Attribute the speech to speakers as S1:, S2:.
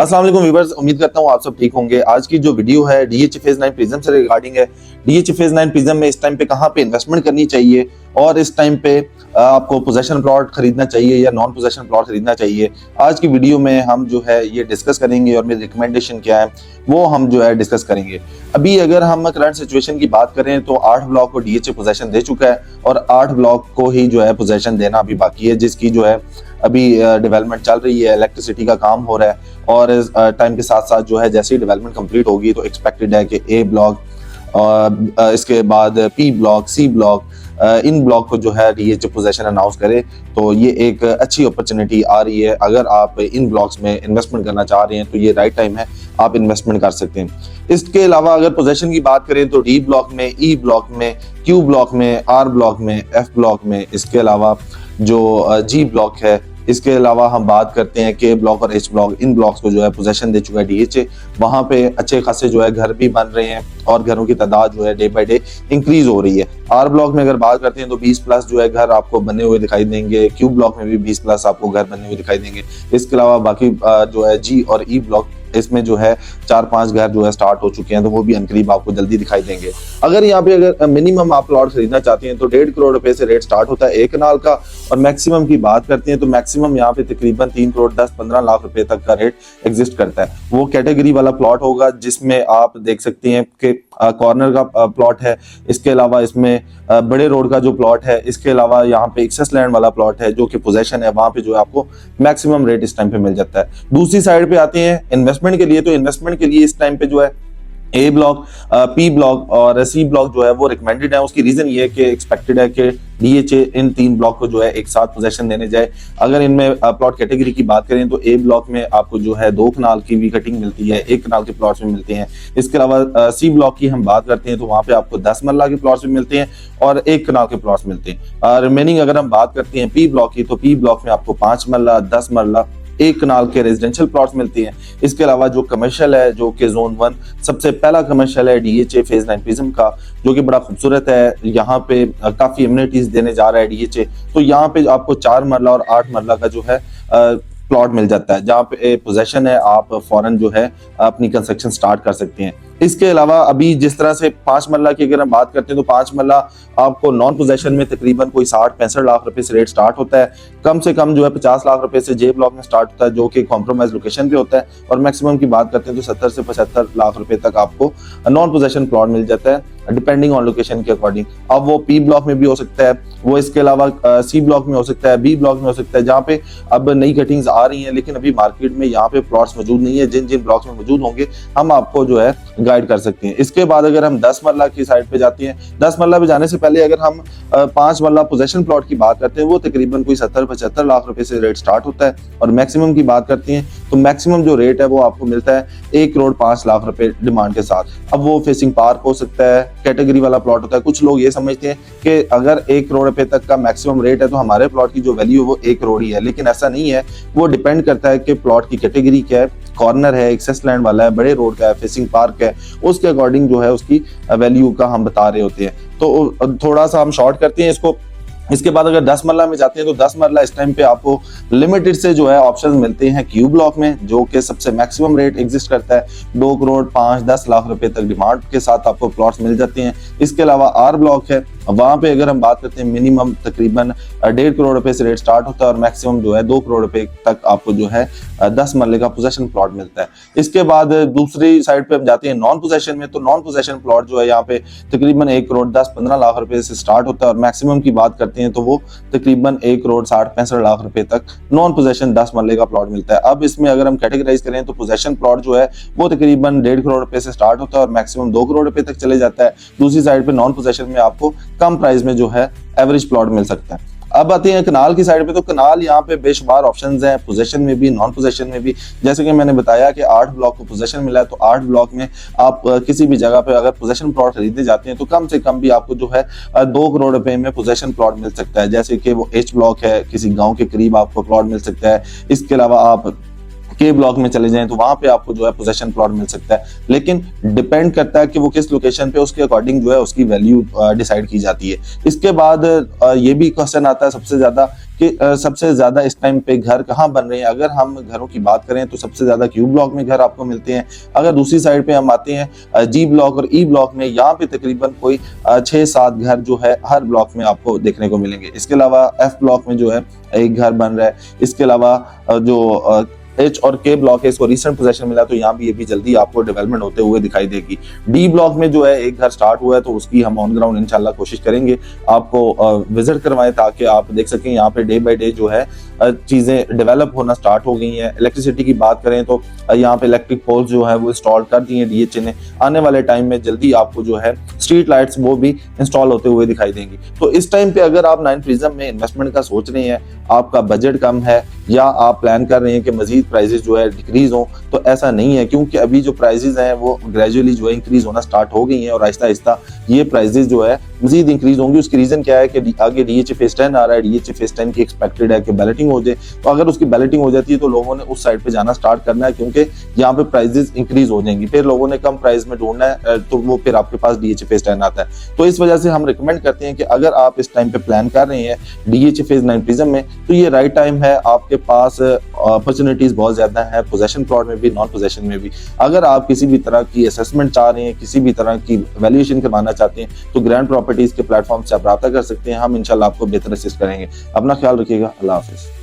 S1: अस्सलाम वालेकुम व्यूअर्स, उम्मीद करता हूँ आप सब ठीक होंगे। आज की जो वीडियो है डीएच फेज 9 प्रिज्म से रिगार्डिंग है। डीएच फेज 9 प्रिज्म में इस टाइम पे कहाँ पे इन्वेस्टमेंट करनी चाहिए और इस टाइम पे आपको पोजेशन प्लॉट खरीदना चाहिए या नॉन पोजेशन प्लॉट खरीदना चाहिए। आज की वीडियो में हम जो है ये डिस्कस करेंगे और मेरी रिकमेंडेशन क्या है वो हम जो है डिस्कस करेंगे। अभी अगर हम करंट सिचुएशन की बात करें तो 8 ब्लॉक को डीएचए पोजेशन दे चुका है और 8 ब्लॉक को ही जो है पोजेशन देना अभी बाकी है, जिसकी जो है अभी डेवलपमेंट चल रही है, इलेक्ट्रिसिटी का काम हो रहा है और टाइम के साथ साथ जो है जैसे ही डेवलपमेंट कंप्लीट होगी तो एक्सपेक्टेड है कि ए ब्लॉक और इसके बाद पी ब्लॉक, सी ब्लॉक, इन ब्लॉक को जो है डीएचए पोजीशन अनाउंस करे। तो ये एक अच्छी अपॉर्चुनिटी आ रही है। अगर आप इन ब्लॉक्स में इन्वेस्टमेंट करना चाह रहे हैं तो ये राइट टाइम है, आप इन्वेस्टमेंट कर सकते हैं। इसके अलावा अगर पोजीशन की बात करें तो डी ब्लॉक में, ई ब्लॉक में, क्यू ब्लॉक में, आर ब्लॉक में, एफ ब्लॉक में, इसके अलावा जो जी ब्लॉक है, इसके अलावा हम बात करते हैं के ब्लॉक और एच ब्लॉक, इन ब्लॉक्स को जो है पोजीशन दे चुका है डीएचए। वहां पे अच्छे खासे जो है घर भी बन रहे हैं और घरों की तादाद जो है डे बाय डे इंक्रीज हो रही है। आर ब्लॉक में अगर बात करते हैं तो 20 प्लस जो है घर आपको बने हुए दिखाई देंगे। क्यू ब्लॉक में भी 20 प्लस आपको घर बने हुए दिखाई देंगे। इसके अलावा बाकी जो है जी और ई ब्लॉक, इसमें जो है 4-5 घर जो है स्टार्ट हो चुके हैं, तो वो भी अनकरीब आपको जल्दी दिखाई देंगे। अगर यहाँ पे अगर मिनिमम आप प्लॉट खरीदना चाहते हैं तो 1.5 करोड़ रुपए से रेट स्टार्ट होता है एक कनाल का, और मैक्सिमम की बात करते हैं तो मैक्सिमम यहाँ पे तकरीबन 3 करोड़ 10-15 लाख रुपए तक का रेट एग्जिस्ट करता है। वो कैटेगरी वाला प्लॉट होगा जिसमें आप देख सकते हैं कि कॉर्नर का प्लॉट है, इसके अलावा इसमें बड़े रोड का जो प्लॉट है, इसके अलावा यहाँ पे एक्सेस लैंड वाला प्लॉट है जो कि पोजेशन है, वहां पे जो है आपको मैक्सिमम रेट इस टाइम पे मिल जाता है। दूसरी साइड पे आते हैं इन्वेस्टमेंट के लिए, तो इन्वेस्टमेंट के लिए इस टाइम पे जो है ए ब्लॉक, पी ब्लॉक और सी ब्लॉक जो है वो रिकमेंडेड है। उसकी रीजन ये है कि एक्सपेक्टेड है कि डीएचए इन 3 ब्लॉक को जो है एक साथ पोजीशन देने जाए। अगर इनमें प्लॉट कैटेगरी की बात करें तो ए ब्लॉक में आपको जो है 2 कनाल की भी कटिंग मिलती है, 1 कनाल के प्लॉट्स भी मिलते हैं। इसके अलावा सी ब्लॉक की हम बात करते हैं तो वहां पे आपको 10 मरला के प्लॉट्स भी मिलते हैं और 1 कनाल के प्लॉट्स मिलते हैं। रिमेनिंग अगर हम बात करते हैं पी ब्लॉक की, तो पी ब्लॉक में आपको 5 मरला, 10 मरला, 1 कनाल के रेजिडेंशियल प्लॉट्स मिलती हैं। इसके अलावा जो कमर्शियल है, जो कि जोन 1 सबसे पहला कमर्शियल है डीएचए फेज 9 प्रिज्म का, जो कि बड़ा खूबसूरत है। यहाँ पे काफी एमिनिटीज देने जा रहा है डीएचए। तो यहाँ पे आपको 4 मरला और 8 मरला का जो है प्लॉट मिल जाता है, जहाँ पे पोजेशन है आप फौरन जो है अपनी कंस्ट्रक्शन स्टार्ट कर सकते हैं। इसके अलावा अभी जिस तरह से 5 मरला की अगर हम बात करते हैं तो 5 मरला आपको नॉन पोजेशन में तकरीबन कोई 60-65 लाख रुपए से रेट स्टार्ट होता है। कम से कम जो है 50 लाख रुपए से जे ब्लॉक में स्टार्ट होता है, जो कि कॉम्प्रोमाइज लोकेशन पे होता है, और मैक्सिमम की बात करते हैं तो 70 से 75 लाख रुपए तक आपको नॉन पोजेशन प्लॉट मिल जाता है डिपेंडिंग ऑन लोकेशन के अकॉर्डिंग। अब वो पी ब्लॉक में भी हो सकता है, वो इसके अलावा सी ब्लॉक में हो सकता है, बी ब्लॉक में हो सकता है, जहाँ पे अब नई कटिंग्स आ रही हैं लेकिन अभी मार्केट में यहाँ पे प्लॉट्स मौजूद नहीं है। जिन जिन ब्लॉक्स में मौजूद होंगे हम आपको जो है गाइड कर सकते हैं। इसके बाद अगर हम 10 मरला की साइड पे जाते हैं, 10 मरला पे जाने से पहले अगर हम 5 मरला पोजेशन प्लॉट की बात करते हैं, वो तकरीबन कोई 70-75 लाख रुपए से रेट स्टार्ट होता है। और मैक्सिमम की बात करते हैं तो मैक्सिमम जो रेट है वो आपको मिलता है 1 करोड़ 5 लाख रुपए डिमांड के साथ। अब वो फेसिंग पार्क हो सकता है, कैटेगरी वाला प्लॉट होता है। कुछ लोग ये समझते हैं कि अगर 1 करोड़ रुपए तक का मैक्सिमम रेट है तो हमारे प्लॉट की जो वैल्यू है वो 1 करोड़ ही है, लेकिन ऐसा नहीं है। वो डिपेंड करता है कि प्लॉट की कैटेगरी क्या है, कॉर्नर है, एक्सेस लैंड वाला है, बड़े रोड का है, फेसिंग पार्क है, उसके अकॉर्डिंग जो है उसकी वैल्यू का हम बता रहे होते हैं। तो थोड़ा सा हम शॉर्ट करते हैं इसको। इसके बाद अगर 10 मरला में जाते हैं तो 10 मरला इस टाइम पे आपको लिमिटेड से जो है ऑप्शंस मिलते हैं क्यू ब्लॉक में, जो कि सबसे मैक्सिमम रेट एग्जिस्ट करता है। 2 करोड़ 5-10 लाख रुपए तक डिमांड के साथ आपको प्लॉट्स मिल जाते हैं। इसके अलावा आर ब्लॉक है, वहां पे अगर हम बात करते हैं मिनिमम तकरीबन 1.5 करोड़ रुपए से रेट स्टार्ट होता है और मैक्सिमम जो है 2 करोड़ रुपए तक आपको जो है 10 मरले का पोजेशन प्लॉट मिलता है। इसके बाद दूसरी साइड पे हम जाते हैं नॉन पोजेशन में, तो नॉन पोजेशन प्लॉट जो है यहाँ पे तकरीबन 1 करोड़ 10-15 लाख रुपए से स्टार्ट होता है और मैक्सिमम की बात करते हैं तो वो तकरीबन 1 करोड़ 60-65 लाख रुपए तक नॉन पोजेशन 10 मरले का प्लॉट मिलता है। अब इसमें अगर हम कैटेगराइज करें तो पोजेशन प्लॉट जो है वो तकरीबन 1.5 करोड़ रुपए से स्टार्ट होता है और मैक्सिमम 2 करोड़ रुपए तक चले जाता है। दूसरी साइड पे नॉन पोजेशन में आपको कम प्राइस में जो है एवरेज प्लॉट मिल सकता है। अब आते हैं कनाल की साइड पे, तो कनाल यहाँ पे बेशुमार ऑप्शंस हैं, पोजीशन में भी नॉन पोजीशन में भी। जैसे कि मैंने बताया कि 8 ब्लॉक को पोजीशन मिला है, तो 8 ब्लॉक में आप किसी भी जगह पे अगर पोजीशन प्लॉट खरीदने जाते हैं तो कम से कम भी आपको जो है 2 करोड़ रुपए में पोजीशन प्लॉट मिल सकता है। जैसे कि वो एच ब्लॉक है, किसी गाँव के करीब आपको प्लॉट मिल सकता है। इसके अलावा आप के ब्लॉक में चले जाएं तो वहां पे आपको जो है पोजेशन प्लॉट मिल सकता है, लेकिन डिपेंड करता है कि वो किस लोकेशन पे, उसके अकॉर्डिंग जो है उसकी वैल्यू डिसाइड की जाती है। इसके बाद ये भी क्वेश्चन आता है सबसे ज्यादा कि सबसे ज्यादा इस टाइम पे घर कहाँ बन रहे हैं। अगर हम घरों की बात करें तो सबसे ज्यादा क्यू ब्लॉक में घर आपको मिलते हैं। अगर दूसरी साइड पे हम आते हैं जी ब्लॉक और ई ब्लॉक में, यहाँ पे तकरीबन कोई 6-7 घर जो है हर ब्लॉक में आपको देखने को मिलेंगे। इसके अलावा एफ ब्लॉक में जो है एक घर बन रहा है। इसके अलावा जो एच और के ब्लॉक है, इसको रिसेंट पोजेशन मिला, तो यहाँ भी ये भी जल्दी आपको डेवलपमेंट होते हुए दिखाई देगी। डी ब्लॉक में जो है एक घर स्टार्ट हुआ है, तो उसकी हम ऑन ग्राउंड इंशाल्लाह कोशिश करेंगे आपको विजिट करवाएं, ताकि आप देख सकें यहाँ पे डे बाय डे जो है चीजें डेवलप होना स्टार्ट हो गई हैं। इलेक्ट्रिसिटी की बात करें तो यहाँ पे इलेक्ट्रिक पोल्स जो है वो इंस्टॉल कर दिए डीएचए ने। आने वाले टाइम में जल्दी आपको जो है स्ट्रीट लाइट्स वो भी इंस्टॉल होते हुए दिखाई देंगी। तो इस टाइम पे अगर आप 9 प्रिज्म में इन्वेस्टमेंट का सोच रहे हैं, आपका बजट कम है या आप प्लान कर रहे हैं कि मजीद प्राइसेस जो है डिक्रीज हो, तो ऐसा नहीं है, क्योंकि अभी जो प्राइसेस हैं वो ग्रेजुअली जो है इंक्रीज होना स्टार्ट हो गई हैं और आहिस्ता आहिस्ता ये प्राइसेस जो है मजीद इंक्रीज होंगी। उसकी रीजन क्या है कि आगे डीएचए फेज 10 आ रहा है। डीएचए फेज 10 की एक्सपेक्टेड है कि बैलेटिंग हो जाए, तो अगर उसकी बैलेटिंग हो जाती है तो लोगों ने उस साइड पे जाना स्टार्ट करना है, क्योंकि यहाँ पे प्राइसेस इंक्रीज हो जाएंगी। फिर लोगों ने कम प्राइस में ढूंढना है, तो वो फिर आपके पास डीएचए फेज 10 आता है। तो इस वजह से हम रिकमेंड करते हैं कि अगर आप इस टाइम पे प्लान कर रहे हैं डीएचए फेज 9 प्रिज्म में, तो ये राइट टाइम है। आपके पास अपॉर्चुनिटीज बहुत ज्यादा है, पोजेशन प्लॉट में भी, नॉन पोजेशन में भी। अगर आप किसी भी तरह की असेसमेंट चाह रहे हैं, किसी भी तरह की वैल्यूएशन करवाना चाहते हैं, तो ग्रैंड प्रॉपर्टीज के प्लेटफॉर्म से आप रब्ता कर सकते हैं। हम इंशाल्लाह आपको बेहतर असिस्ट करेंगे। अपना ख्याल रखिएगा। अल्लाह हाफिज।